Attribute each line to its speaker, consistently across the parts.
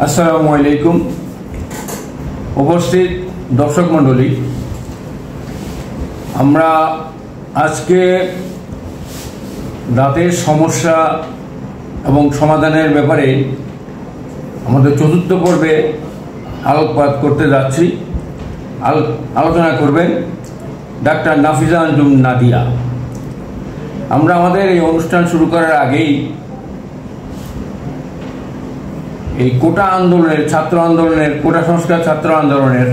Speaker 1: আসসালামু আলাইকুম। উপস্থিত দর্শক মণ্ডলী, আমরা আজকে দাঁতের সমস্যা এবং সমাধানের ব্যাপারে আমাদের চতুর্থ পর্বে আলোকপাত করতে যাচ্ছি। আলোচনা করবেন ডাক্তার নাফিজা আঞ্জুম নাদিয়া। আমরা আমাদের এই অনুষ্ঠান শুরু করার আগেই এই কোটা আন্দোলনের কোটা সংস্কার ছাত্র আন্দোলনের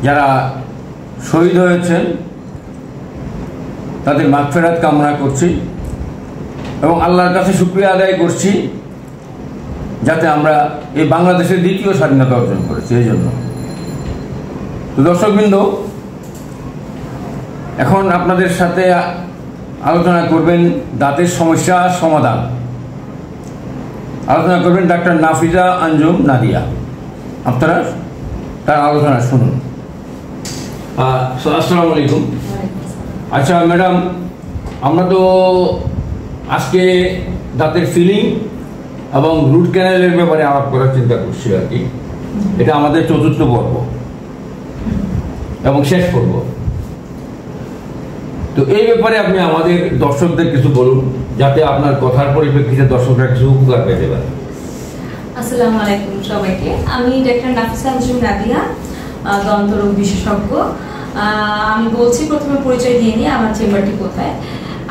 Speaker 1: যারা শহীদ হয়েছেন তাদের মাগফিরাত কামনা করছি এবং আল্লাহর কাছে শুকরিয়া আদায় করছি যাতে আমরা এই বাংলাদেশের দ্বিতীয় স্বাধীনতা অর্জন করেছি। এই জন্য তো দর্শকবৃন্দ, এখন আপনাদের সাথে আলোচনা করবেন দাঁতের সমস্যা সমাধান। আলোচনা করবেন ডাক্তার নাফিজা আঞ্জুম নাদিয়া। আপনারা তার আলোচনা শুনুন। আসসালামু আলাইকুম। আচ্ছা ম্যাডাম, আমরা তো আজকে দাঁতের ফিলিং এবং রুট ক্যানেলের ব্যাপারে আলাপ করার চিন্তা করছি আর কি। এটা আমাদের চতুর্থ পর্ব এবং শেষ পর্ব। তো এই ব্যাপারে আপনি আমাদের দর্শকদের কিছু বলুন, যাতে আপনার কথার পরিপ্রেক্ষিতে দর্শকরা কিছু উপকার পেতে পারে।
Speaker 2: আসসালামু আলাইকুম সবাইকে। আমি ডাক্তার নাফিজা আঞ্জুম নাদিয়া, দন্ত রোগ বিশেষজ্ঞ। আমি বলছি, প্রথমে পরিচয় দিয়ে নিই আমার চেম্বারটি কোথায়।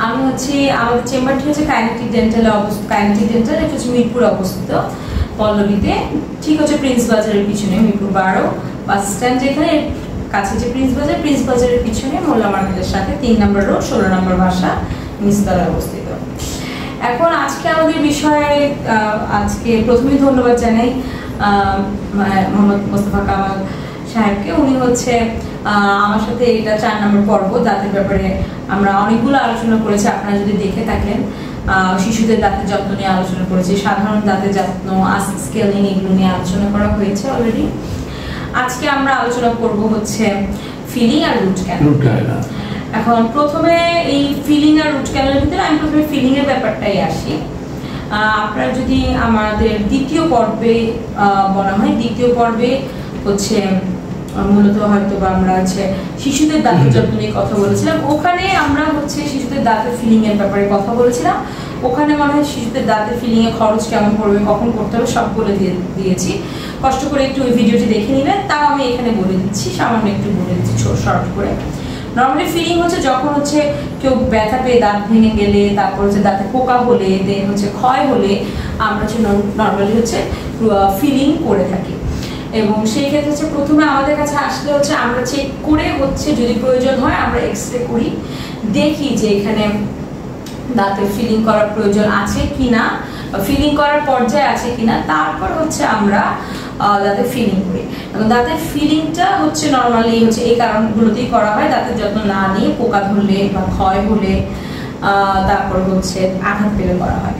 Speaker 2: আমাদের চেম্বারটি হচ্ছে কাইনেটিক ডেন্টাল এটা হচ্ছে মিরপুরে অবস্থিত, পল্লবীতে। ঠিক হচ্ছে প্রিন্স বাজারের পিছনে, মিরপুর 12 বাস স্ট্যান্ড যেখানে কাছে যে প্রিন্স বাজারের পিছনে মোল্লা মার্কেটের সাথে 3 নম্বর রোড 16 নম্বর বাসা, নিচতলায় অবস্থিত। এখন আজকে আমাদের বিষয়ে আজকে প্রথমেই ধন্যবাদ জানাই মোহাম্মদ মোস্তফা কামাল সাহেবকে। উনি হচ্ছে আমার সাথে এটা 4 নম্বর পর্ব। দাঁতের ব্যাপারে আমরা অনেকগুলো আলোচনা করেছি, আপনারা যদি দেখে থাকেন। শিশুদের দাঁতের যত্ন নিয়ে আলোচনা করেছি, সাধারণ দাঁতের যত্ন, স্কেলিং, এগুলো নিয়ে আলোচনা করা হয়েছে অলরেডি। আজকে আমরা আলোচনা করব হচ্ছে ফিলিং আর রুট ক্যানেল। এখন প্রথমে এই ফিলিং আর রুট ক্যানেলের ভিতরে আমি প্রথমে ফিলিং এর ব্যাপারটাই আসি। আপনারা যদি আমাদের দ্বিতীয় পর্বে বলা হয়, দ্বিতীয় পর্বে হচ্ছে মূলত হয়তো আমরা হচ্ছে শিশুদের দাঁতের যত্ন নিয়ে কথা বলেছিলাম। ওখানে আমরা হচ্ছে শিশুদের দাঁতের ফিলিং এর ব্যাপারে কথা বলেছিলাম। ওখানে মনে হয় শিশুদের দাঁতের ফিলিং এর খরচ কেমন পড়বে, কখন করতে হবে, সব বলে দিয়েছি। কষ্ট করে একটু ওই ভিডিওটি দেখে নিবেন। তাও আমি এখানে বলে দিচ্ছি, সামান্য একটু বলে দিচ্ছি শর্ট করে। নর্মালি ফিলিং হচ্ছে যখন হচ্ছে কেউ ব্যথা পেয়ে দাঁত ভেঙে গেলে, তারপর হচ্ছে দাঁতে পোকা হলে, দেন হচ্ছে ক্ষয় হলে আমরা হচ্ছে নর্মালি হচ্ছে ফিলিং করে থাকি। এবং সেই ক্ষেত্রে হচ্ছে প্রথমে আমাদের কাছে আসলে হচ্ছে আমরা চেক করে হচ্ছে যদি প্রয়োজন হয় আমরা এক্সরে করি, দেখি যে এখানে দাঁতের ফিলিং করার প্রয়োজন আছে কিনা, ফিলিং করার পর্যায়ে আছে কিনা। তারপর হচ্ছে আমরা দাঁতের ফিলিং করি। এবং দাঁতের ফিলিংটা হচ্ছে নর্মালি হচ্ছে এই কারণগুলোতেই করা হয়, দাঁতের যত্ন না নিয়ে, পোকা ধরলে বা ক্ষয় হলে, তারপর হচ্ছে আঘাত পেলে করা হয়।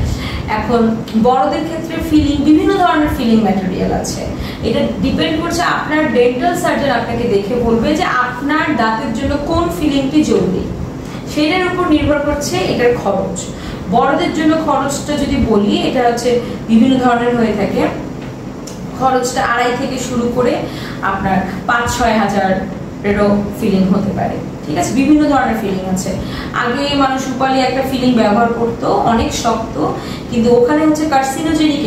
Speaker 2: এখন বড়দের ক্ষেত্রে ফিলিং, বিভিন্ন ধরনের ফিলিং ম্যাটেরিয়াল আছে। এটা ডিপেন্ড করছে আপনার ডেন্টাল সার্জন আপনাকে দেখে বলবে যে আপনার দাঁতের জন্য কোন ফিলিংটি জরুরি, সেটার উপর নির্ভর করছে এটার খরচ। বড়দের জন্য খরচটা যদি বলি, এটা হচ্ছে বিভিন্ন ধরনের হয়ে থাকে। খরচটা 2.5 থেকে শুরু করে আপনার 5-6 হাজারেরও ফিলিং হতে পারে। ঠিক আছে, বিভিন্ন ধরনের ফিলিং আছে। আগে মানুষ রূপালি একটা ফিলিং ব্যবহার করতো, অনেক শক্ত, কিন্তু ওখানে হচ্ছে কার্সিনোজেনিক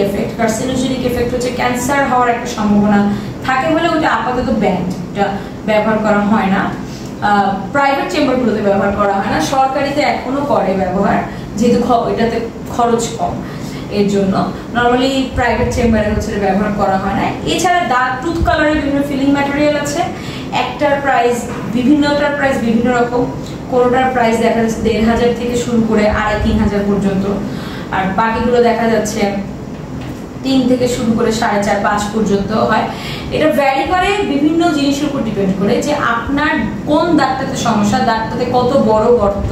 Speaker 2: এফেক্ট হচ্ছে ক্যান্সার হওয়ার একটা সম্ভাবনা থাকে বলে ওটা আপাতত ব্যান্ড, এটা ব্যবহার করা হয় না। প্রাইভেট চেম্বারগুলোতে ব্যবহার করা হয় না, সরকারিতে এখনো করে ব্যবহার, যেহেতু এটাতে খরচ কম। এর জন্য নর্মালি প্রাইভেট চেম্বারে হচ্ছে ব্যবহার করা হয় না। এছাড়া দাঁত টুথ কালারের বিভিন্ন ফিলিং ম্যাটেরিয়াল আছে। একটার প্রাইস বিভিন্ন রকম। কোনোটার প্রাইস দেখা যাচ্ছে 1,500 থেকে শুরু করে 2,500-3,000 পর্যন্ত, আর বাকিগুলো দেখা যাচ্ছে 3 থেকে শুরু করে 4.5-5 পর্যন্ত হয়। এটা ভ্যারি করে বিভিন্ন জিনিসের উপর ডিপেন্ড করে যে আপনার কোন দাঁতটাতে সমস্যা, দাঁতটাতে কত বড় গর্ত,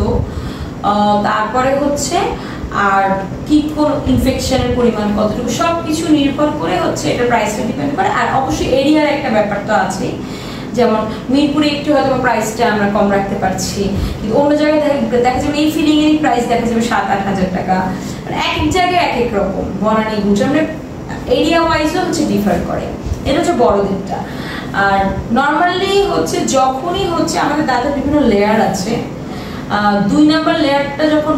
Speaker 2: তারপরে হচ্ছে আর কি কোন ইনফেকশনের পরিমাণ কতটুকু, সবকিছু নির্ভর করে হচ্ছে এটা প্রাইসটা ডিপেন্ড করে। আর অবশ্যই এরিয়ার একটা ব্যাপার তো আছে, যেমন মিরপুরে একটু হয়তো প্রাইসটা আমরা কম রাখতে পারছি, কিন্তু অন্য জায়গায় দেখা যাবে এই ফিলিং এর প্রাইস দেখা যাবে 7-8 হাজার টাকা। মানে এক এক জায়গায় এক এক রকম। বনানী গুলশানে এরিয়া ওয়াইজও হচ্ছে ডিফার করে, এটা হচ্ছে বড় দিকটা। আর নর্মালি হচ্ছে যখনই হচ্ছে আমাদের দাঁতের বিভিন্ন লেয়ার আছে, 2 নাম্বার লেয়ারটা যখন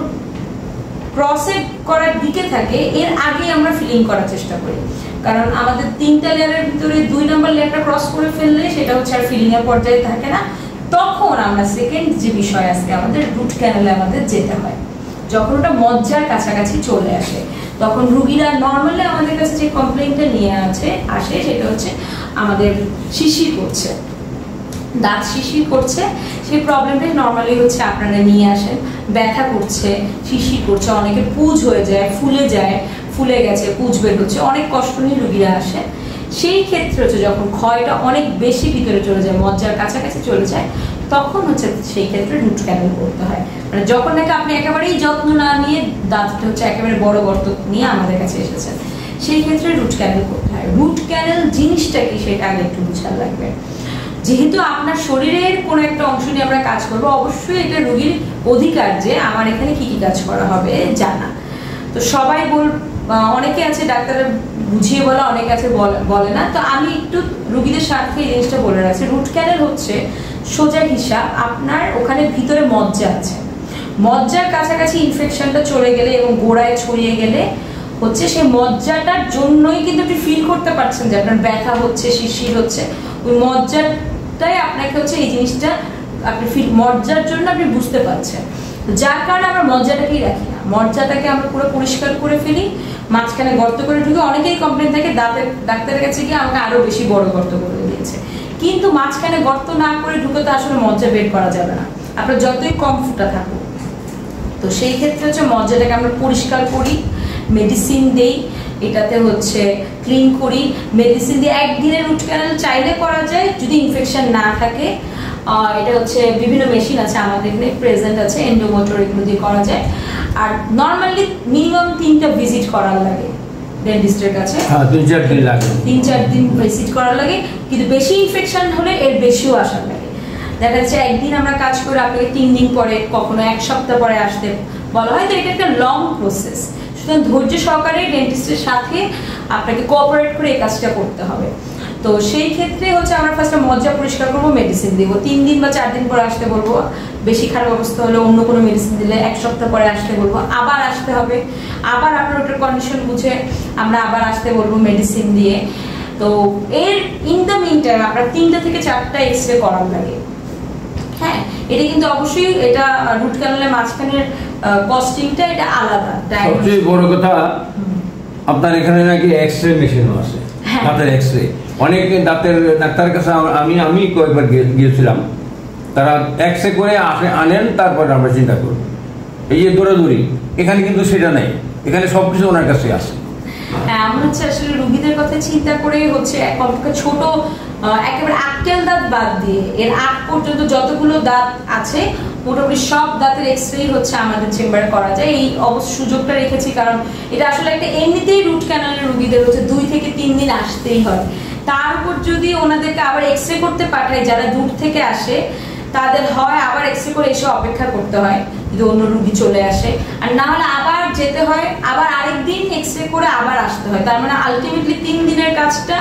Speaker 2: ক্রসে করার দিকে থাকে এর আগে আমরা ফিলিং করার চেষ্টা করি, কারণ আমাদের 3টা লেয়ারের ভিতরে 2 নাম্বার লেয়ারটা ক্রস করে ফেললে সেটা হচ্ছে আর ফিলিং এর পর্যায়ে থাকে না। তখন আমরা সেকেন্ড যে বিষয় আছে আমাদের রুট ক্যানেলে আমাদের যেতে হয়, যখন ওটা মজ্জার কাছাকাছি চলে আসে তখন রুগীরা নর্মালি আমাদের কাছে যে কমপ্লেইনটা নিয়ে আসে সেটা হচ্ছে আমাদের শিরশির করছে, দাঁত শিরশির করছে। সেই প্রবলেমটাই নর্মালি হচ্ছে আপনারা নিয়ে আসেন, ব্যথা করছে, শিরশির করছে, অনেকে পুজ হয়ে যায়, ফুলে গেছে, পুজ বের হচ্ছে, অনেক কষ্ট নিয়ে রুগীরা আসে। সেই ক্ষেত্রে হচ্ছে যখন ক্ষয়টা অনেক বেশি ভিতরে চলে যায়, মজ্জার কাছাকাছি চলে যায়, তখন হচ্ছে সেই ক্ষেত্রে রুট ক্যানেল করতে হয়। মানে যখন নাকি আপনি একেবারেই যত্ন না নিয়ে দাঁতটা হচ্ছে একেবারে বড় গর্ত নিয়ে আমাদের কাছে এসেছেন, সেই ক্ষেত্রে রুট ক্যানেল করতে হয়। রুট ক্যানেল জিনিসটা কি সেটা আগে একটু বুঝার লাগবে। যেহেতু আপনার শরীরের কোনো একটা অংশ নিয়ে আমরা কাজ করবো, অবশ্যই এটা রোগীর অধিকার যে আমার এখানে কি কি কাজ করা হবে জানা। তো সবাই অনেকে আছে ডাক্তার বুঝিয়ে বলা, অনেকে আছে বলে না। তো আমি একটু রোগীদের স্বার্থে এই জিনিসটা বলে রাখছি, রুট ক্যানেল হচ্ছে সোজা হিসাব আপনার ওখানে ভিতরে মজ্জা আছে, মজ্জার কাছাকাছি ইনফেকশনটা চলে গেলে এবং গোড়ায় ছড়িয়ে গেলে হচ্ছে সেই মজ্জাটার জন্যই কিন্তু আপনি ফিল করতে পারছেন যে আপনার ব্যথা হচ্ছে, শিরশির হচ্ছে, ওই মজ্জাটাই আপনাকে হচ্ছে এই জিনিসটা আপনি মজ্জার জন্য আপনি বুঝতে পারছেন। যার কারণে আমরা মজ্জাটাকেই রাখি না, মজ্জাটাকে আমরা পুরো পরিষ্কার করে ফেলি, মাঝখানে গর্ত করে ঢুকে। অনেকেই কমপ্লেন থাকে ডাক্তারের কাছে গিয়ে আমাকে আরো বেশি বড় গর্ত করে দিয়েছে, কিন্তু মাঝখানে গর্ত না করে ঢুকে তো আসলে মজ্জা বের করা যাবে না, আপনার যতই কম ফুটা থাকুক। তো সেই ক্ষেত্রে হচ্ছে মজ্জাটাকে আমরা পরিষ্কার করি, মেডিসিন দেই, এটাতে হচ্ছে ক্লিন করি, মেডিসিন দিয়ে একদিনের রুট ক্যানেল চাইলে করা যায় যদি ইনফেকশন না থাকে। এটা হচ্ছে বিভিন্ন মেশিন আছে আমাদের এখানে প্রেজেন্ট আছে, এন্ডোমোটর, এগুলো দিয়ে করা যায়। আর নর্মালি মিনিমাম 3টা ভিজিট করার লাগে ডেন্টিস্টের কাছে, 3-4 দিন ভিজিট করার লাগে। কিন্তু বেশি ইনফেকশন হলে এর বেশিও আসার লাগে। দেখা যাচ্ছে একদিন আমরা কাজ করে আপনাকে 3 দিন পরে, কখনো 1 সপ্তাহ পরে আসতে বলা হয়। তো এটা একটা লং প্রসেস, সুতরাং ধৈর্য সহকারে ডেন্টিস্টের সাথে আপনাকে কোঅপারেট করে এই কাজটা করতে হবে। তো সেই ক্ষেত্রে হচ্ছে আমরা ফার্স্টে মজ্জা পরিষ্কার করবো, মেডিসিন দিব, 3 দিন বা 4 দিন পরে আসতে বলবো। বেশি খারাপ অবস্থা হলে অন্য কোনো মেডিসিন দিলে 1 সপ্তাহ পরে আসতে বলবো, আবার আসতে হবে, আবার আপনার ওটার কন্ডিশন বুঝে আমরা আবার আসতে বলবো মেডিসিন দিয়ে। তো এর ইন দ্য মিন টাইম আপনার 3টা থেকে 4টা এক্সরে করার লাগে। হ্যাঁ, এটা কিন্তু অবশ্যই এটা রুট ক্যানেলের মাঝখানের কস্টিংটা এটা আলাদা।
Speaker 1: সবচেয়ে বড় কথা আপনার এখানে নাকি এক্সরে মেশিনও আছে, দাঁতের এক্সরে। অনেক দাঁতের ডাক্তার কাছে আমি কয়েকবার গিয়েছিলাম, তারা এক্সরে করে আনেন, তারপরে আমরা চিন্তা করব। এই যে দৌড়াদৌড়ি, এখানে কিন্তু সেটা নেই, এখানে সবকিছু ওনার কাছে আছে।
Speaker 2: আমরা হচ্ছে আসলে রোগীদের কথা চিন্তা করে হচ্ছে ছোট একেবারে আক্কেল দাঁত বাদ দিয়ে এর আগ পর্যন্ত যতগুলো দাঁত আছে মোটামুটি সব দাঁতের এক্সরে হচ্ছে আমাদের চেম্বারে করা যায়। এই সুযোগটা রেখেছি কারণ এটা আসলে একটা এমনিতেই রুট ক্যানালের রোগীদের হচ্ছে 2 থেকে 3 দিন আসতেই হয়। তার উপর যদি ওনাদেরকে আবার এক্সরে করতে পাঠায় যারা দূর থেকে আসে, তাদের হয় আবার এক্সরে করে এসে অপেক্ষা করতে হয় যদি অন্য রোগী চলে আসে, আর না হলে আবার যেতে হয়, আবার আরেকদিন এক্সরে করে আবার আসতে হয়। তার মানে আলটিমেটলি 3 দিনের কাজটা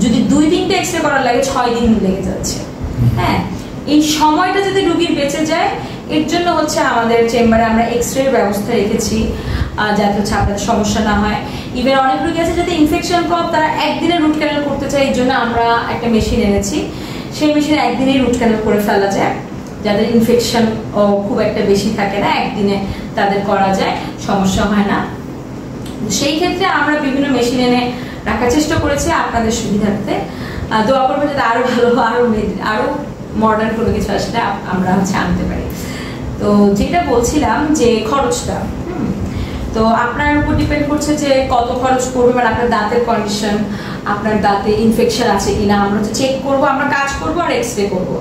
Speaker 2: যদি 2-3টা এক্সরে করার লাগে 6 দিন লেগে যাচ্ছে। হ্যাঁ, এই সময়টা যদি রোগীর বেঁচে যায় এর জন্য হচ্ছে আমাদের চেম্বারে আমরা এক্সরে ব্যবস্থা রেখেছি যাতে হচ্ছে আপনাদের সমস্যা না হয়। ইভেন অনেক রোগী আছে যাতে ইনফেকশন কম, তারা একদিনে রুট ক্যানেল করতে চায়, এর জন্য আমরা একটা মেশিন এনেছি। সেই মেশিনে একদিনেই রুট ক্যানেল করে ফেলা যায়, যাদের ইনফেকশন খুব একটা বেশি থাকে না, একদিনে তাদের করা যায়, সমস্যা হয় না। সেই ক্ষেত্রে আমরা বিভিন্ন মেশিন এনে রাখার চেষ্টা করেছি আপনাদের সুবিধার্থে। দোয়া করবো যাতে আরো ভালো, আরো মডার্ন কোনো কিছু আসলে আমরা হচ্ছে আনতে পারি। তো যেটা বলছিলাম যে খরচটা, তো আপনার উপর ডিপেন্ড করছে যে কত খরচ পড়বে, মানে আপনার দাঁতের কন্ডিশন, আপনার দাঁতে ইনফেকশন আছে কিনা আমরা হচ্ছে চেক করবো, আমরা কাজ করবো আর এক্সরে করবো।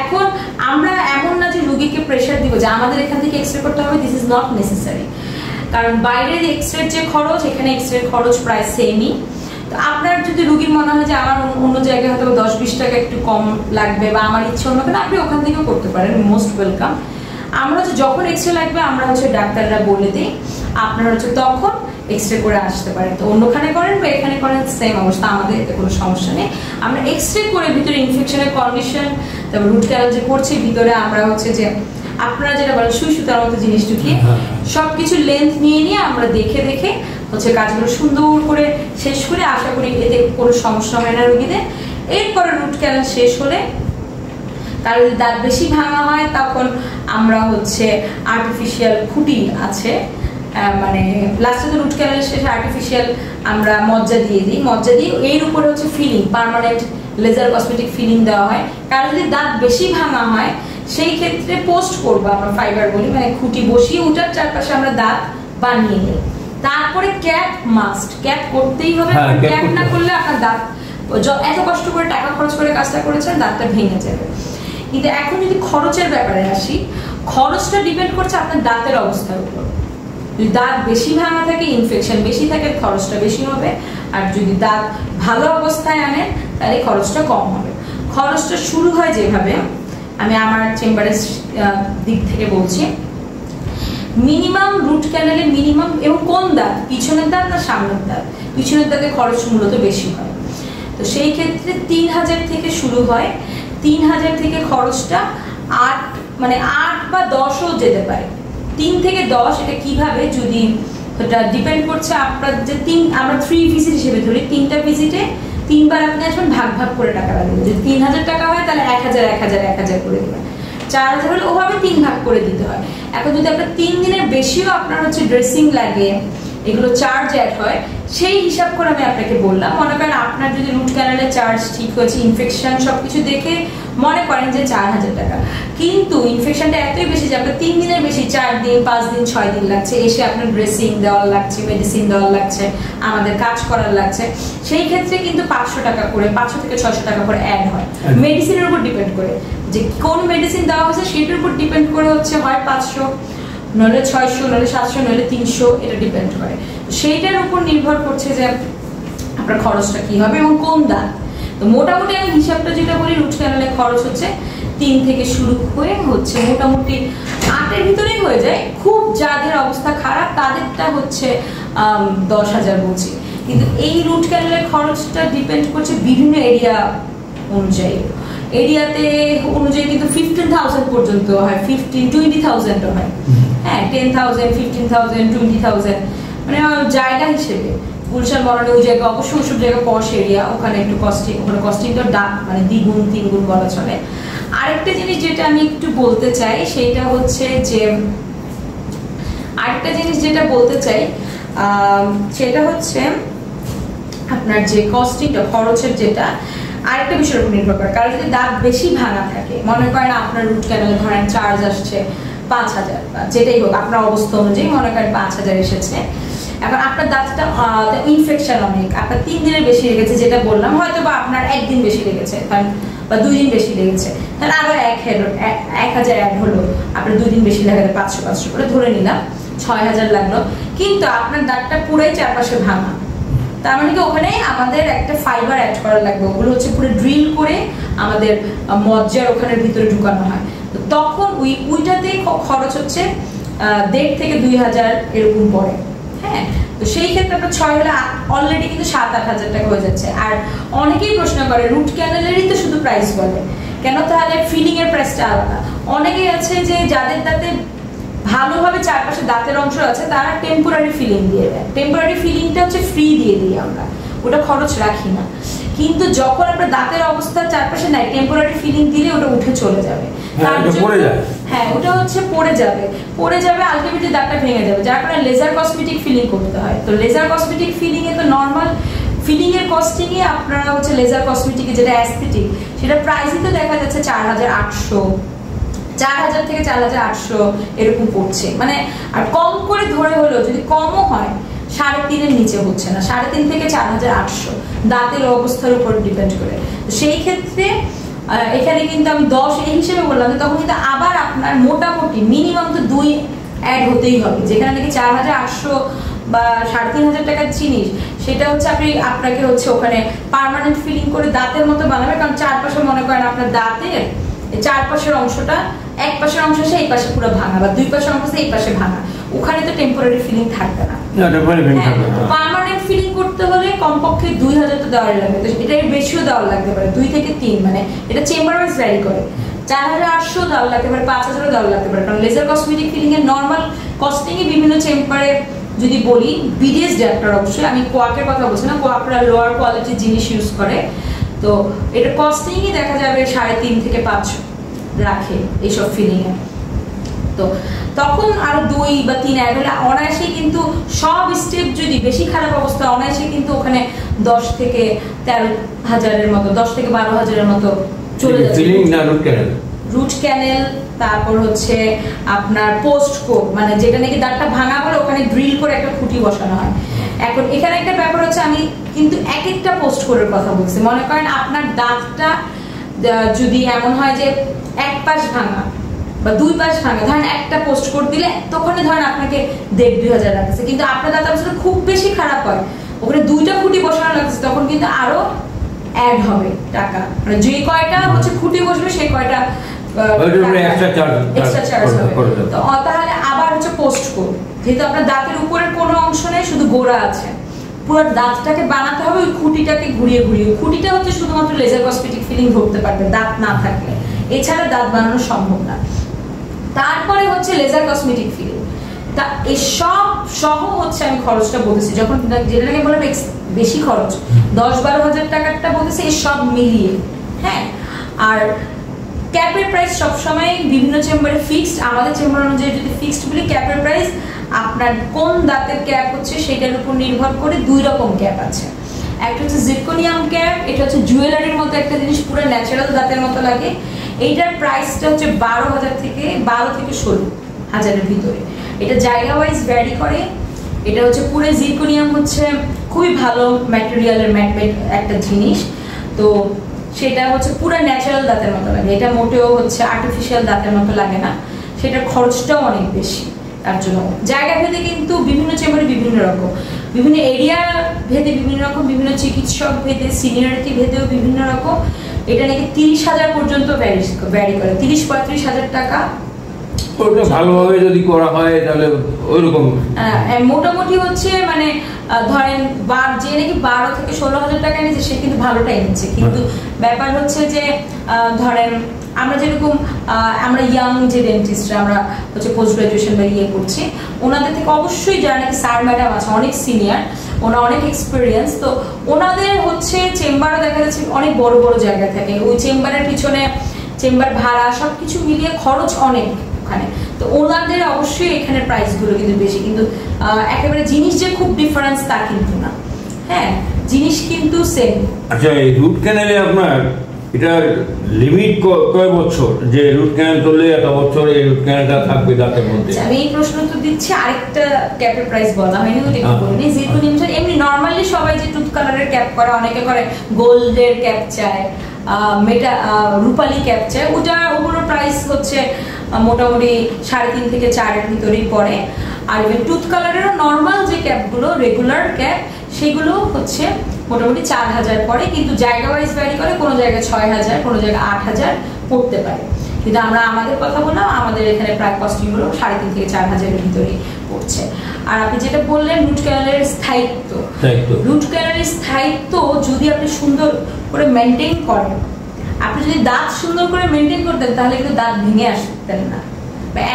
Speaker 2: এখন আমরা এমন না যে রোগীকে প্রেশার দিব যে আমাদের এখান থেকে এক্সরে করতে হবে, দিস ইজ নট নেসেসারি। কারণ বাইরের এক্সরের যে খরচ, এখানে এক্সরের খরচ প্রায় সেমই। তো আপনার যদি রোগীর মনে হয় যে আমার অন্য জায়গায় হয়তো 10-20 টাকা একটু কম লাগবে বা আমার ইচ্ছে অন্য কেন, আপনি ওখান থেকেও করতে পারেন, মোস্ট ওয়েলকাম। আমরা হচ্ছে যখন এক্সরে লাগবে আমরা হচ্ছে ডাক্তাররা বলে দিই, আপনারা হচ্ছে তখন এক্সরে করে আসতে পারেন। তো অন্যখানে করেন বা এখানে করেন সেম অবস্থা, আমাদের এতে কোনো সমস্যা নেই। আমরা এক্সরে করে ভিতরে ইনফেকশনের কন্ডিশন, তারপর রুট ক্যানাল যে করছি ভিতরে আমরা হচ্ছে যে আপনারা যেটা বলেন সুই সুতার মতো জিনিস ঢুকিয়ে সবকিছু লেন্থ নিয়ে আমরা দেখে হচ্ছে কাজগুলো সুন্দর করে শেষ করে আশা করি এতে কোনো সমস্যা হয় না রোগীদের। এরপরে রুট ক্যানাল শেষ হলে কারণ যদি দাঁত বেশি ভাঙা হয় তখন আমরা হচ্ছে আর্টিফিশিয়াল খুঁটি আছে, মানে লাস্টে তো রুট ক্যানাল শেষে আর্টিফিশিয়াল আমরা মজ্জা দিয়ে দিই, মজ্জা দিয়ে এর উপরে হচ্ছে filling, permanent laser cosmetic filling দেওয়া হয়। কারণ যদি দাঁত বেশি ভাঙা হয় সেই ক্ষেত্রে পোস্ট করবো আমরা, ফাইবার বলি, মানে খুঁটি বসিয়ে ওটার চারপাশে আমরা দাঁত বানিয়ে নিই। তারপরে ক্যাপ মাস্ট, ক্যাপ করতেই হবে, ক্যাপ না করলে আপনার দাঁত এত কষ্ট করে টাকা খরচ করে কাজটা করেছেন দাঁতটা ভেঙে যাবে। কিন্তু এখন যদি খরচের ব্যাপারে আসি, খরচটা ডিপেন্ড করছে আপনার দাঁতের অবস্থার উপর। যদি দাঁত বেশি ভাঙা থাকে, ইনফেকশন বেশি থাকে, খরচটা বেশি হবে। আর যদি দাঁত ভালো অবস্থায় আনেন তাহলে খরচটা কম হবে। খরচটা শুরু হয় যেভাবে, আমি আমার চেম্বারের দিক থেকে বলছি, মিনিমাম রুট ক্যানালে মিনিমাম, এবং কোন দাঁত, পিছনের দাঁত না সামনের দাঁত, পিছনের দাঁতে খরচ মূলত বেশি হয়। তো সেই ক্ষেত্রে 3000 থেকে শুরু হয়। 3000 থেকে খরচটা 8 বা 10ও যেতে পারে। 3 থেকে 10 এটা কিভাবে, যদি এটা ডিপেন্ড করছে আপনার যে আমরা 3 ভিজিট হিসেবে ধরি, 3টা ভিজিটে 3 বার আপনি আসবেন, ভাগ করে টাকা লাগবে। যদি 3000 টাকা হয় তাহলে 1000 করে দেবেন। 4000 হলে ওভাবে 3 ভাগ করে দিতে হয়। এখন যদি আপনার 3 দিনের বেশিও আপনার হচ্ছে ড্রেসিং লাগে, এগুলো চার্জ অ্যাড হয়, সেই হিসাব করে আমি আপনাকে বললাম। মনে করেন আপনার যদি রুট ক্যানালের চার্জ ঠিক হয়েছে, ইনফেকশন সবকিছু দেখে মনে করেন যে 4000 টাকা, কিন্তু ইনফেকশনটা এতই বেশি যে আপনার 3 দিনের বেশি, 4 দিন 5 দিন 6 দিন লাগছে, এসে আপনার ড্রেসিং দেওয়ার লাগছে, মেডিসিন দেওয়ার লাগছে, আমাদের কাজ করার লাগছে, সেই ক্ষেত্রে কিন্তু 500 টাকা করে, 500 থেকে 600 টাকা করে অ্যাড হয়। মেডিসিনের উপর ডিপেন্ড করে যে কোন মেডিসিন দেওয়া হয়েছে সেটার উপর ডিপেন্ড করে হচ্ছে হয় 500, নইলে 600, নইলে 700, নইলে 300, এটা ডিপেন্ড করে। সেইটার উপর নির্ভর করছে যে আপনার খরচটা কি হবে এবং কোন দাঁত। তো মোটামুটি আমি হিসাবটা যেটা বলি, রুট ক্যানালে খরচ হচ্ছে 3 থেকে শুরু হয়ে হচ্ছে মোটামুটি 8-এর ভিতরেই হয়ে যায়। খুব যাদের অবস্থা খারাপ তাদেরটা হচ্ছে 10,000 বলছি। কিন্তু এই রুট ক্যানালের খরচটা ডিপেন্ড করছে বিভিন্ন এরিয়া অনুযায়ী। এরিয়াতে অনুযায়ী কিন্তু 15,000 পর্যন্ত হয়, 20,000 হয়, হ্যাঁ, 10,000, 15,000, 20,000, মানে জায়গা হিসেবে। গুলশান বনানী ওই জায়গা অবশ্যই ওসব জায়গা পশ এরিয়া, ওখানে একটু কস্টিং, ওখানে কস্টিংটা মানে দ্বিগুণ 3 গুণ বলা চলে। আরেকটা জিনিস যেটা আমি একটু বলতে চাই সেটা হচ্ছে যে, সেটা হচ্ছে আপনার যে কস্টিংটা, খরচের যেটা আরেকটা বিষয়ের উপর নির্ভর করে। কারণ যদি দাঁত বেশি ভাঙা থাকে, মনে করেন আপনার রুট ক্যানালে ধরেন চার্জ আসছে 5,000 বা যেটাই হোক আপনার অবস্থা অনুযায়ী, মনে করেন 5,000 এসেছে। এখন আপনার দাঁতটা ইনফেকশন অনেক, আপনার 3 দিনের বেশি লেগেছে, যেটা বললাম, হয়তো বা আপনার 1 দিন বেশি লেগেছে বা 2 দিন বেশি লেগেছে, তাহলে আরো 1000 অ্যাড হলো, আপনার 2 দিন বেশি লাগাতে 500 করে ধরে নিলাম, 6000 লাগলো। কিন্তু আপনার দাঁতটা পুরোই চারপাশে ভাঙা, তার মানে কি ওখানে আমাদের একটা ফাইবার অ্যাড করা লাগবে, ওগুলো হচ্ছে পুরো ড্রিল করে আমাদের মজ্জার ওখানে ভিতরে ঢুকানো হয়। তো তখন ওইটাতে খরচ হচ্ছে 1,500 থেকে 2,000 এরকম পড়ে, হ্যাঁ। তো সেই ক্ষেত্রে আপনার 6 হলে অলরেডি কিন্তু 7-8 হাজার টাকা হয়ে যাচ্ছে। আর অনেকেই প্রশ্ন করে রুট ক্যানালেরই তো শুধু প্রাইস বলে কেন, তাহলে ফিলিং এর প্রাইসটা আলাদা। অনেকেই আছে যে যাদের দাঁতে ভালোভাবে চারপাশে দাঁতের অংশ আছে তারা টেম্পোরারি ফিলিং দিয়ে দেয়। টেম্পোরারি ফিলিংটা হচ্ছে ফ্রি দিয়ে দিই আমরা, ওটা খরচ রাখি না। কিন্তু যখন আপনার দাঁতের অবস্থা চারপাশে নাই, টেম্পোরারি ফিলিং দিলে ওটা উঠে চলে যাবে, হ্যাঁ ওটা হচ্ছে পড়ে যাবে, আলটিমেটলি দাঁতটা ভেঙে যাবে, যার কারণে লেজার কসমেটিক ফিলিং করতে হয়। তো লেজার কসমেটিক ফিলিং এ তো নর্মাল ফিলিং এর কস্টিং এ আপনারা হচ্ছে লেজার কসমেটিক যেটা অ্যাস্থেটিক, সেটা প্রাইসই তো দেখা যাচ্ছে 4,800 থেকে 4,800 এরকম পড়ছে, মানে আর কম করে ধরে হলেও যদি কমও হয় 3.5-এর নিচে হচ্ছে না, 3.5 থেকে 4,800 দাঁতের অবস্থার উপর ডিপেন্ড করে। সেই ক্ষেত্রে এখানে কিন্তু আমি 10 এই হিসেবে বললাম, তখন কিন্তু আবার আপনার মোটামুটি মিনিমাম তো 2 অ্যাড হতেই হবে। যেখানে নাকি 4,800 বা 3,500 টাকার জিনিস, সেটা হচ্ছে আপনাকে হচ্ছে ওখানে পার্মানেন্ট ফিলিং করে দাঁতের মতো বানাবে। কারণ চারপাশে মনে করেন আপনার দাঁতের চারপাশের অংশটা, এক পাশের অংশ এই পাশে পুরো ভাঙা, বা 2 পাশের অংশ এই পাশে ভাঙা, ওখানে তো টেম্পোরারি ফিলিং থাকবে না। পার্মানেন্ট ফিলিং করতে হলে কমপক্ষে 2000 তো দেওয়ার লাগবে, তো এটা বেশিও দেওয়ার লাগতে পারে, 2 থেকে 3, মানে এটা চেম্বার ওয়াইজ ভ্যারি করে। 4800 দেওয়ার লাগতে পারে, 5000 দেওয়ার লাগতে পারে, কারণ লেজার কসমেটিক ফিলিং এর নর্মাল কস্টিং এ বিভিন্ন চেম্বারে যদি বলি, বিডিএস ডাক্তার, অবশ্যই আমি কোয়াকের কথা বলছি না, কোয়াকরা লোয়ার কোয়ালিটির জিনিস ইউজ করে, তো এটা কস্টিংই দেখা যাবে 3.5 থেকে 5 রাখে এইসব ফিলিং এ। তো তখন আরো 2 বা 3 অ্যাড হলে অনায়াসে কিন্তু সব স্টেপ যদি বেশি খারাপ অবস্থা, অনায়াসে কিন্তু ওখানে 10 থেকে 13,000-এর মতো, 10 থেকে 12,000-এর মতো চলে যাচ্ছে।
Speaker 1: ফিলিং না রুট ক্যানেল? রুট
Speaker 2: ক্যানেল, তারপর হচ্ছে আপনার পোস্ট কোট, মানে যেটা নাকি দাঁতটা ভাঙা বলে ওখানে ড্রিল করে একটা খুঁটি বসানো হয়। এখন এখানে একটা ব্যাপার হচ্ছে, আমি কিন্তু এক একটা পোস্ট কোটের কথা বলছি। মনে করেন আপনার দাঁতটা যদি এমন হয় যে এক পাশ ভাঙা বা 2 পাশ ভাঙা, ধরেন একটা পোস্ট কোট দিলে তখন ধরেন আপনাকে 1,500-2,000 লাগছে, কিন্তু আপনার দাঁত অবস্থা খুব বেশি খারাপ হয়, ওখানে 2টা খুঁটি বসানো লাগছে, তখন কিন্তু আরো অ্যাড হবে টাকা, মানে যে কয়টা হচ্ছে খুঁটি বসবে সেই কয়টা এক্সট্রা চার্জ হবে। তো তাহলে আবার হচ্ছে পোস্ট কোট, যেহেতু আপনার দাঁতের উপরের কোনো অংশ নেই, শুধু গোড়া আছে, পুরো দাঁতটাকে বানাতে হবে ওই খুঁটিটাকে ঘুরিয়ে ঘুরিয়ে। খুঁটিটা হচ্ছে শুধুমাত্র লেজার কসমেটিক ফিলিং ধরতে পারবে দাঁত না থাকলে, এছাড়া দাঁত বানানো সম্ভব না। তারপরে হচ্ছে লেজার কসমেটিক ফিলিং, তা এই সব সহ হচ্ছে আমি খরচটা বলতেছি, যখন যেটাকে বললাম বেশি খরচ 10-12,000 টাকারটা বলতেছি, এই সব মিলিয়ে। হ্যাঁ, আর ক্যাপের প্রাইস সবসময় বিভিন্ন চেম্বারে ফিক্সড, আমাদের চেম্বার অনুযায়ী যদি ফিক্সড বলি, ক্যাপের প্রাইস আপনার কোন দাঁতের ক্যাপ হচ্ছে সেটার উপর নির্ভর করে 2 রকম ক্যাপ আছে। একটা হচ্ছে জিরকোনিয়াম ক্যাপ, এটা হচ্ছে জুয়েলারির মতো একটা জিনিস, পুরো ন্যাচারাল দাঁতের মতো লাগে। এইটার প্রাইসটা হচ্ছে 12 থেকে 16,000-এর ভিতরে, এটা জায়গা ওয়াইজ ভ্যারি করে। এটা হচ্ছে পুরো জিরকোনিয়াম, হচ্ছে খুবই ভালো ম্যাটেরিয়ালের ম্যাটমেট একটা জিনিস, তো সেটা হচ্ছে পুরো ন্যাচারাল দাঁতের মতো লাগে, এটা মোটেও হচ্ছে আর্টিফিশিয়াল দাঁতের মতো লাগে না, সেটার খরচটাও অনেক বেশি। তার জন্য জায়গা ভেদে কিন্তু বিভিন্ন চেম্বারে বিভিন্ন রকম, বিভিন্ন এরিয়া ভেদে বিভিন্ন রকম, বিভিন্ন চিকিৎসক ভেদে, সিনিয়রিটি ভেদেও বিভিন্ন রকম। এটা নাকি 30,000 পর্যন্ত ভ্যারি করে, 30-35,000 টাকা।
Speaker 1: ভালোভাবে যদি করা হয় তাহলে ওইরকম
Speaker 2: মোটামুটি হচ্ছে, মানে ধরেন যে নাকি 12 থেকে 16,000 টাকা নিচ্ছে সে কিন্তু ভালোটাই নিচ্ছে, কিন্তু ব্যাপার হচ্ছে যে ধরেন আমরা যেরকম আমরা ইয়াং যে ডেন্টিস্টরা, আমরা হচ্ছে পোস্ট গ্রাজুয়েশন বা ইয়ে করছি, ওনাদের থেকে অবশ্যই যারা নাকি স্যার ম্যাডাম আছে, অনেক সিনিয়র, ওনারা অনেক এক্সপিরিয়েন্স, তো ওনাদের হচ্ছে চেম্বারও দেখা যাচ্ছে অনেক বড় বড় জায়গা থাকে, ওই চেম্বারের পিছনে চেম্বার ভাড়া সবকিছু মিলিয়ে খরচ অনেক ওখানে, তো ওনাদের অবশ্যই এখানে প্রাইস গুলো কিন্তু বেশি, কিন্তু একেবারে জিনিস যে খুব ডিফারেন্স তা কিন্তু না। হ্যাঁ, জিনিস কিন্তু সেম।
Speaker 1: আচ্ছা, এই রুট ক্যানেলে আপনার এটার লিমিট কয় বছর, যে রুট ক্যানেল করলে এত বছর এই রুট ক্যানেলটা থাকবে দাঁতের মধ্যে?
Speaker 2: আমি এই প্রশ্ন তো দিচ্ছি, আরেকটা ক্যাপের প্রাইস বলা হয়নি, ওটা একটু বলিনি। জিরকোনিয়ামটা এমনি নরমালি সবাই যে টুথ কালারের ক্যাপ করে, অনেকে করে গোল্ডের ক্যাপ চায়, রূপালী ক্যাপ চায়, ওগুলোর প্রাইস হচ্ছে মোটামুটি 3.5 থেকে 4-এর ভিতরেই পড়ে। আর টুথ কালারেরও নর্মাল যে ক্যাপগুলো, রেগুলার ক্যাপ, সেগুলো হচ্ছে মোটামুটি 4,000 পড়ে, কিন্তু জায়গা ওয়াইজ ভ্যারি করে, কোনো জায়গায় 6,000, কোনো জায়গায় 8,000 পড়তে পারে, কিন্তু আমরা আমাদের কথা বললাম, আমাদের এখানে প্রায় কস্টিং হলো 3.5 থেকে 4,000-এর ভিতরেই পড়ছে। আর আপনি যেটা বললেন রুট ক্যানেলের স্থায়িত্ব, রুট ক্যানেলের স্থায়িত্ব যদি আপনি সুন্দর করে মেনটেন করেন, আপনি যদি দাঁত সুন্দর করে মেনটেন করতেন তাহলে কিন্তু দাঁত ভেঙে আসতেন না,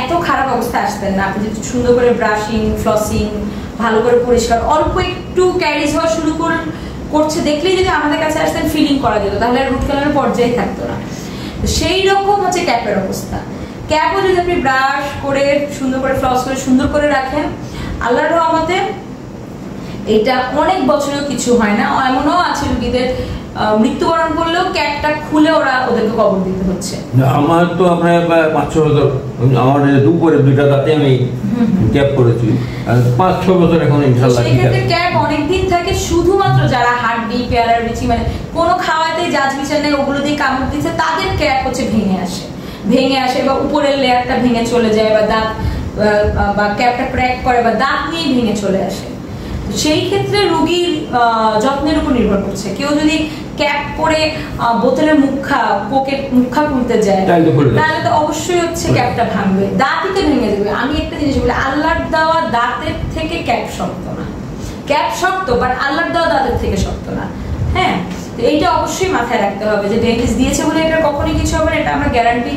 Speaker 2: এত খারাপ অবস্থা আসতেন না। আপনি যদি সুন্দর করে ব্রাশিং, ফ্লসিং, ভালো করে পরিষ্কার, অল্প একটু ক্যারিজ হওয়া শুরু করছে দেখলেই যদি আমাদের কাছে আসতেন, ফিলিং করা যেত, তাহলে রুট ক্যানেলের পর্যায়ে থাকতো না। সেই রকম হচ্ছে ক্যাপের অবস্থা। ক্যাপও যদি আপনি ব্রাশ করে সুন্দর করে, ফ্লস করে সুন্দর করে রাখেন, আল্লাহর রহমতে এটা অনেক বছরেও কিছু হয় না। এমনও আছে রোগীদের মৃত্যুবরণ করলেও ক্যাপটা খুলে ওদেরকে কবর দিতে হচ্ছে।
Speaker 1: আমার তো আপনার 5-6 বছর, আমার দুপুরে 2টা দাঁতে আমি ক্যাপ করেছি, 5-6 বছর এখন ইনশাআল্লাহ।
Speaker 2: সেক্ষেত্রে ক্যাপ অনেকদিন থাকে, শুধুমাত্র যারা হাড্ডি, পেয়ারার বিচি, মানে কোনো খাওয়াতে জাজ বিচার নেই, ওগুলো দিয়ে কামড় দিচ্ছে, তাদের ক্যাপ হচ্ছে ভেঙে আসে বা উপরের লেয়ারটা ভেঙে চলে যায়, বা দাঁত বা ক্যাপটা ক্র্যাক করে, বা দাঁত নিয়ে ভেঙে চলে আসে। সেই ক্ষেত্রে রোগীর যত্নের উপর নির্ভর করছে। কেউ যদি ক্যাপ পরে বোতলের মুখা খুলতে যায় তাহলে তো অবশ্যই হচ্ছে ক্যাপটা ভাঙবে, দাঁতিতে ভেঙে যাবে। আমি একটা জিনিস বলি, আল্লাহর দেওয়া দাঁতের থেকে ক্যাপ শক্ত না। ক্যাপ শক্ত, বাট আল্লাহর দেওয়া দাঁতের থেকে শক্ত না। হ্যাঁ, তো এইটা অবশ্যই মাথায় রাখতে হবে যে ডেন্টিস্ট দিয়েছে বলে এটা কখনোই কিছু হবে না, এটা আমরা গ্যারান্টি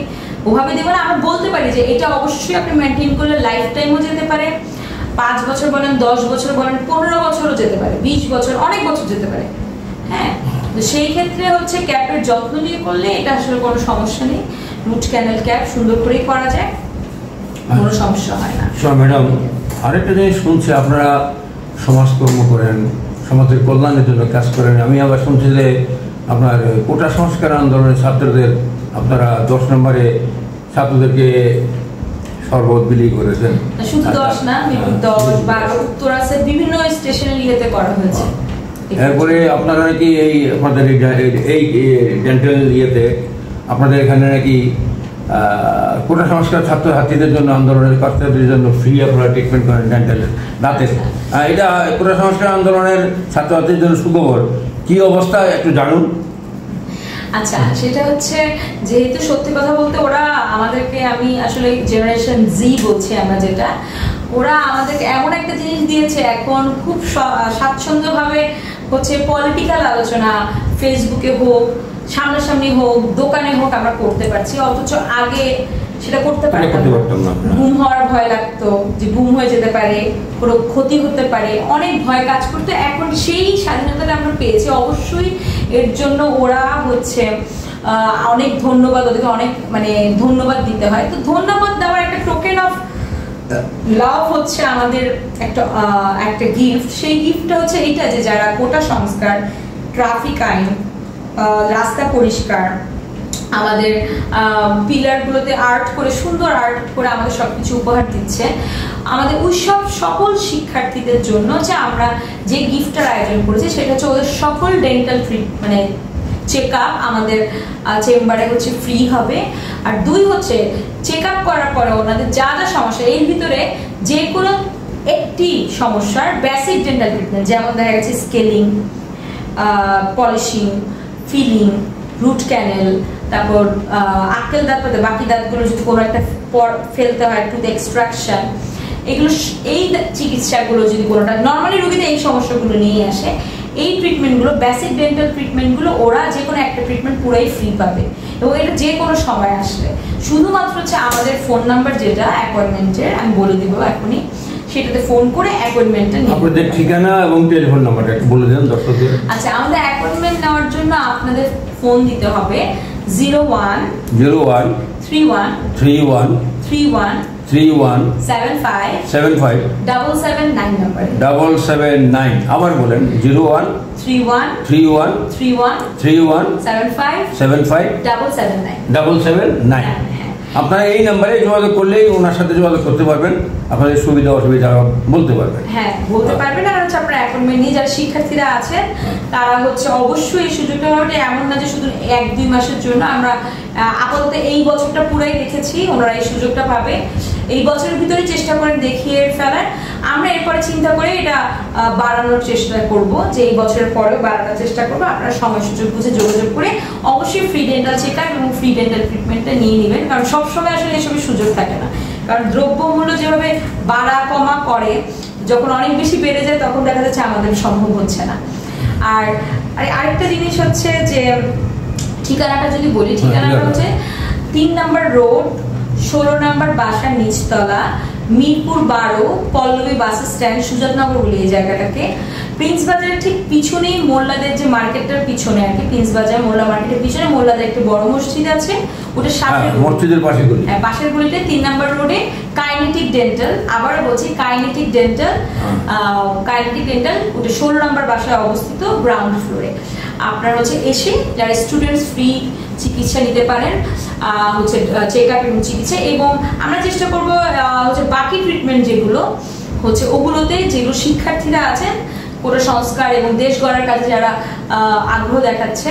Speaker 2: ওভাবে দেবো না। আমরা বলতে পারি যে এটা অবশ্যই আপনি মেনটেন করলে লাইফ টাইমও যেতে পারে, 5 বছর বলেন, 10 বছর বলেন, 15 বছরও যেতে পারে, 20 বছর, অনেক বছর যেতে পারে। হ্যাঁ, তো সেই ক্ষেত্রে হচ্ছে ক্যাপের যত্ন নিয়ে করলে এটা আসলে কোনো সমস্যা নেই। রুট ক্যানেল ক্যাপ সুন্দর করেই করা যায়, কোনো সমস্যা হয় না।
Speaker 1: ম্যাডাম, আরেকটা জিনিস শুনছি, আপনারা সমাজকর্ম করেন, সমাজের কল্যাণের জন্য কাজ করেন। আমি আবার শুনছি যে আপনার কোটা সংস্কার আন্দোলনের ছাত্রদের আপনারা 10 নম্বরে ছাত্রদেরকে শরবত বিলি করেছেন।
Speaker 2: শুধু 10 না, 10, 12 উত্তর আছে, বিভিন্ন স্টেশনের ইয়েতে করা হয়েছে।
Speaker 1: এরপরে আপনারা নাকি এই আপনাদের এই ডেন্টাল ইয়েতে আপনাদের এখানে নাকি কোটা সংস্কার ছাত্রছাত্রীদের জন্য, আন্দোলনের ছাত্রছাত্রীদের জন্য ফ্রি আপনারা ট্রিটমেন্ট করেন ডেন্টালের দাঁতের। এটা কোটা সংস্কার আন্দোলনের ছাত্রছাত্রীদের জন্য সুখবর। কি অবস্থা একটু জানুন।
Speaker 2: আচ্ছা, সেটা হচ্ছে যেহেতু সত্যি কথা বলতে ওরা আমাদেরকে, আমি আসলে জেনারেশন জি বলছি আমরা, যেটা ওরা আমাদেরকে এমন একটা জিনিস দিয়েছে, এখন খুব স্বাচ্ছন্দ্যভাবে হচ্ছে পলিটিক্যাল আলোচনা ফেসবুকে হোক, সামনাসামনি হোক, দোকানে হোক আমরা করতে পারছি। অথচ আগে সেটা করতে পারতাম না। গুম হওয়ার ভয় লাগতো যে গুম হয়ে যেতে পারে, কোনো ক্ষতি হতে পারে, অনেক ভয় কাজ করতো। এখন সেই স্বাধীনতাটা আমরা পেয়েছি, অবশ্যই এর জন্য ওরা হচ্ছে অনেক ধন্যবাদ, ওদেরকে অনেক মানে ধন্যবাদ দিতে হয়। তো ধন্যবাদ দেওয়ার একটা টোকেন অফ লাভ হচ্ছে আমাদের একটা গিফট। সেই গিফটটা হচ্ছে এইটা যে যারা কোটা সংস্কার, ট্রাফিক আইন, রাস্তা পরিষ্কার, আমাদের পিলারগুলোতে আর্ট করে, সুন্দর আর্ট করে আমাদের সবকিছু উপহার দিচ্ছে, আমাদের উৎসব সকল শিক্ষার্থীদের জন্য যে আমরা যে গিফটটার আয়োজন করেছি সেটা হচ্ছে ওদের সকল ডেন্টাল মানে চেক আপ আমাদের চেম্বারে হচ্ছে ফ্রি হবে। আর 2 হচ্ছে চেক আপ করার পরে ওনাদের যা যা সমস্যা, এর ভিতরে যে কোনো একটি সমস্যার বেসিক ডেন্টাল ট্রিটমেন্ট, যেমন দেখা গেছে scaling, polishing, filling, root canal, তারপর আক্কেল দাঁত, বাকি দাঁতগুলো যদি কোনো একটা ফেলতে হয়, টুথ এক্সট্রাকশন, এগুলো, এই চিকিৎসাগুলো যদি কোনোটা, নর্মালি রোগীতে এই সমস্যাগুলো নিয়ে আসে, এই ট্রিটমেন্টগুলো, বেসিক ডেন্টাল ট্রিটমেন্টগুলো ওরা যে কোনো একটা ট্রিটমেন্ট পুরোই ফ্রি পাবে, এবং এটা যে কোনো সময় আসলে। শুধুমাত্র হচ্ছে আমাদের ফোন নাম্বার যেটা অ্যাপয়েন্টমেন্টের, আমি বলে দিব এখনই, সেটাতে ফোন করে অ্যাপয়েন্টমেন্টটা নিতে হবে।
Speaker 1: আপনাদের ঠিকানা এবং টেলিফোন নাম্বারটা একটু বলে দেন দর্শকদের।
Speaker 2: আচ্ছা, আমাদের অ্যাপয়েন্টমেন্ট নেওয়ার জন্য আপনাদের ফোন দিতে হবে 01 31 31 75 779 নাম্বারে।
Speaker 1: 779 আবার বলেন। 01 31 31 75 779। আপনারা এই নাম্বারে যোগাযোগ করলেই ওনার সাথে যোগাযোগ করতে পারবেন, আপনাদের সুবিধা অসুবিধা বলতে পারবেন।
Speaker 2: হ্যাঁ, বলতে পারবেন। আর হচ্ছে আপনারা অ্যাপয়েন্টমেন্ট নিয়ে যারা শিক্ষার্থীরা আছেন তারা হচ্ছে অবশ্যই এই সুযোগটা পাবেন। এমন না যে শুধু 1-2 মাসের জন্য, আমরা আপাতত এই বছরটা পুরাই রেখেছি, ওনারা এই সুযোগটা পাবে। এই বছরের ভিতরে চেষ্টা করেন দেখিয়ে ফেলার। আমরা এরপরে চিন্তা করে এটা বাড়ানোর চেষ্টা করব, যে এই বছরের পরেও বাড়ানোর চেষ্টা করবো। আপনারা সময় সুযোগ বুঝে যোগাযোগ করে অবশ্যই ফ্রি ডেন্টাল চেক আপ এবং ফ্রি ডেন্টাল ট্রিটমেন্টটা নিয়ে নেবেন, কারণ সবসময় আসলে এসবের সুযোগ থাকে না। কারণ দ্রব্যমূল্য যেভাবে বাড়া কমা করে, যখন অনেক বেশি বেড়ে যায় তখন দেখা যাচ্ছে আমাদের সম্ভব হচ্ছে না। আর আরেকটা জিনিস হচ্ছে যে ঠিকানাটা যদি বলি, ঠিকানাটা হচ্ছে 3 নম্বর রোড, 16 নম্বর বাসার নিচতলা, মিরপুর 12, পল্লবী বাস স্ট্যান্ড, সুজাতনগর বলে এই জায়গাটাকে। প্রিন্স বাজারের ঠিক পিছনেই, মোল্লাদের যে মার্কেটটার পিছনে আর কি, প্রিন্স বাজার মোল্লা মার্কেটের পিছনে মোল্লাদের একটা বড় মসজিদ আছে, ওটা সামনে
Speaker 1: মসজিদের পাশে গলি,
Speaker 2: পাশের গলিতে 3 নম্বর রোডে কাইনেটিক ডেন্টাল। আবারও বলছি কাইনেটিক ডেন্টাল, ওটা 16 নম্বর বাসায় অবস্থিত, গ্রাউন্ড ফ্লোরে। আপনারা হচ্ছে এসে যারা স্টুডেন্টস ফ্রি চিকিৎসা নিতে পারেন, হচ্ছে চেক আপ এবং চিকিৎসা। এবং আমরা চেষ্টা করবো হচ্ছে বাকি ট্রিটমেন্ট যেগুলো হচ্ছে ওগুলোতে, যেগুলো শিক্ষার্থীরা আছেন কোটা সংস্কার এবং দেশ গড়ার কাজে যারা আগ্রহ দেখাচ্ছে,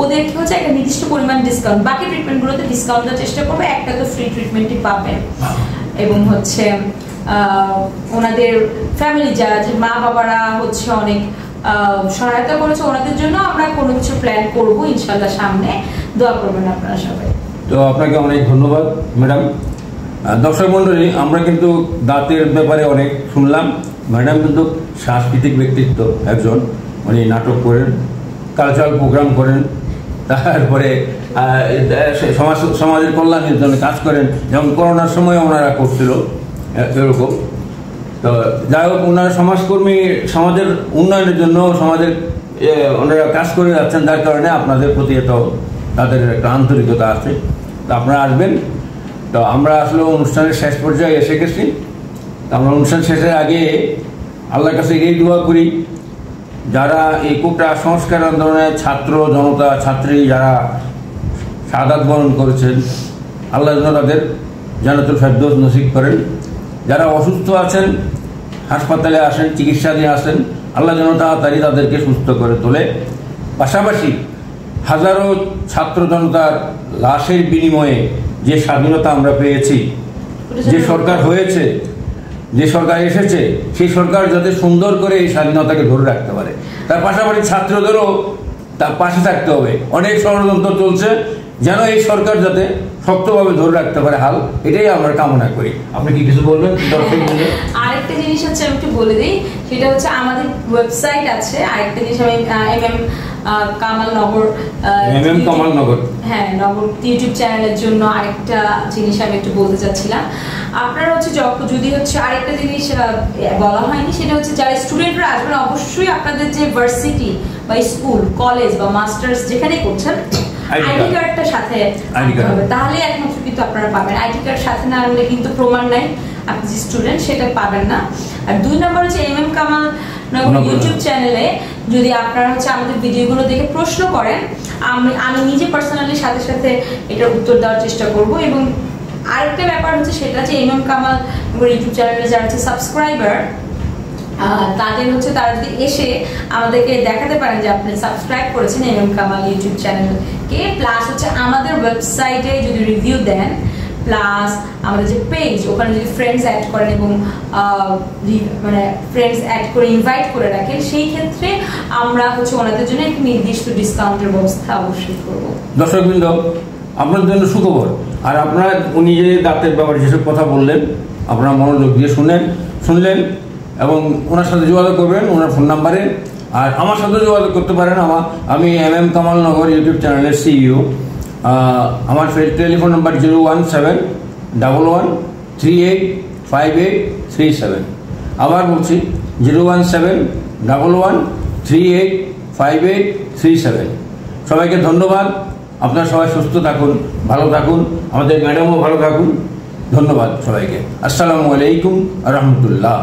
Speaker 2: ওদেরকে হচ্ছে একটা নির্দিষ্ট পরিমাণ ডিসকাউন্ট, বাকি ট্রিটমেন্টগুলোতে ডিসকাউন্ট দেওয়ার চেষ্টা করবো। একটা তো ফ্রি ট্রিটমেন্টই পাবেন, এবং হচ্ছে ওনাদের ফ্যামিলি যারা, মা বাবারা হচ্ছে অনেক সহায়তা করেছে ওনাদের জন্য আমরা কোনো কিছু প্ল্যান করব ইনশাআল্লাহ সামনে। দোয়া করবেন আপনারা সবাই।
Speaker 1: তো আপনাকে অনেক ধন্যবাদ ম্যাডাম। দর্শক মণ্ডলী, আমরা কিন্তু দাঁতের ব্যাপারে অনেক শুনলাম। ম্যাডাম কিন্তু সাংস্কৃতিক ব্যক্তিত্ব একজন, উনি নাটক করেন, কালচারাল প্রোগ্রাম করেন, তারপরে সমাজের কল্যাণের জন্য কাজ করেন, যেমন করোনার সময় ওনারা করছিল এরকম। তো যাই হোক, ওনারা সমাজকর্মী, সমাজের উন্নয়নের জন্য সমাজের ওনারা কাজ করে যাচ্ছেন, যার কারণে আপনাদের প্রতি এত তাদের একটা আন্তরিকতা আছে। তো আপনারা আসবেন। তো আমরা আসলে অনুষ্ঠানের শেষ পর্যায়ে এসে গেছি। তো আমরা অনুষ্ঠান শেষের আগে আল্লাহর কাছে এই দোয়া করি, যারা এই কোটা সংস্কার আন্দোলনের ছাত্র জনতা ছাত্রী যারা শাহাদাত বরণ করেছেন, আল্লাহ যেন তাদের জান্নাতুল ফেরদৌস নসিব করেন। যারা অসুস্থ আছেন, হাসপাতালে আসেন, চিকিৎসাধীন আছেন, আল্লাহ যেন তাড়াতাড়ি তাদেরকে সুস্থ করে তোলে। পাশাপাশি হাজারো ছাত্র জনতার লাশের বিনিময়ে যে স্বাধীনতা আমরা পেয়েছি, যে সরকার হয়েছে, যে সরকার এসেছে, সেই সরকার যাতে সুন্দর করে এই স্বাধীনতাকে ধরে রাখতে পারে, তার পাশাপাশি ছাত্রদেরও তার পাশে থাকতে হবে। অনেক ষড়যন্ত্র চলছে, যেন এই সরকার যাতে শক্তভাবে ধরে রাখতে পারে হাল, এটাই আমরা কামনা করি। আপনি কি কিছু বলবেন?
Speaker 2: আরেকটা জিনিস হচ্ছে আমি একটু বলে দিই, সেটা হচ্ছে আমাদের ওয়েবসাইট আছে। আরেকটা জিনিস আমি কামালনগর হ্যাঁ নগর ইউটিউব চ্যানেলের জন্য আরেকটা জিনিস আমি একটু বলতে চাচ্ছিলাম। আপনারা হচ্ছে যদি হচ্ছে আরেকটা জিনিস বলা হয়নি, সেটা হচ্ছে যারা স্টুডেন্টরা আসবেন অবশ্যই আপনাদের যে ভার্সিটি বা স্কুল কলেজ বা মাস্টার্স যেখানেই করছেন আইডি কার্ডটা সাথে আনতে হবে, তাহলে একমাত্র কিন্তু আপনারা পাবেন। আইডি কার্ড সাথে না আনলে কিন্তু প্রমাণ নাই আপনি যে স্টুডেন্ট, সেটা পাবেন না। আর 2 নম্বর হচ্ছে কামাল ইউটিউব চ্যানেলে যদি আপনারা হচ্ছে আমাদের ভিডিওগুলো দেখে প্রশ্ন করেন, আমি নিজে পার্সোনালি সাথে সাথে এটার উত্তর দেওয়ার চেষ্টা করব। এবং আরেকটা ব্যাপার হচ্ছে সেটা যে কামাল ইউটিউব চ্যানেলে যারা হচ্ছে সাবস্ক্রাইবার, তাদের হচ্ছে তারা যদি এসে আমাদেরকে দেখাতে পারেন যে আপনি সাবস্ক্রাইব করেছেন কামাল ইউটিউব চ্যানেলকে, প্লাস হচ্ছে আমাদের ওয়েবসাইটে যদি রিভিউ দেন, প্লাস আমাদের যে পেজ ওখানে যদি ফ্রেন্ডস অ্যাড করেন এবং মানে ফ্রেন্ডস অ্যাড করে ইনভাইট করে রাখেন, সেই ক্ষেত্রে আমরা হচ্ছে ওনাদের জন্য একটি নির্দিষ্ট ডিসকাউন্টের ব্যবস্থা অবশ্যই করব।
Speaker 1: দর্শকবৃন্দ, আপনার জন্য সুখবর। আর আপনারা উনি যে দাঁতের ব্যাপারে যেসব কথা বললেন, আপনারা মনোযোগ দিয়ে শুনলেন এবং ওনার সাথে যোগাযোগ করবেন ওনার ফোন নাম্বারে। আর আমার সাথে যোগাযোগ করতে পারেন। আমি কামালনগর ইউটিউব চ্যানেলের সিইও। আমার টেলিফোন নাম্বার 01711385837। আবার বলছি 01711385837। সবাইকে ধন্যবাদ। আপনারা সবাই সুস্থ থাকুন, ভালো থাকুন, আমাদের ম্যাডামও ভালো থাকুন। ধন্যবাদ সবাইকে। আসসালামু আলাইকুম রহমতুল্লাহ।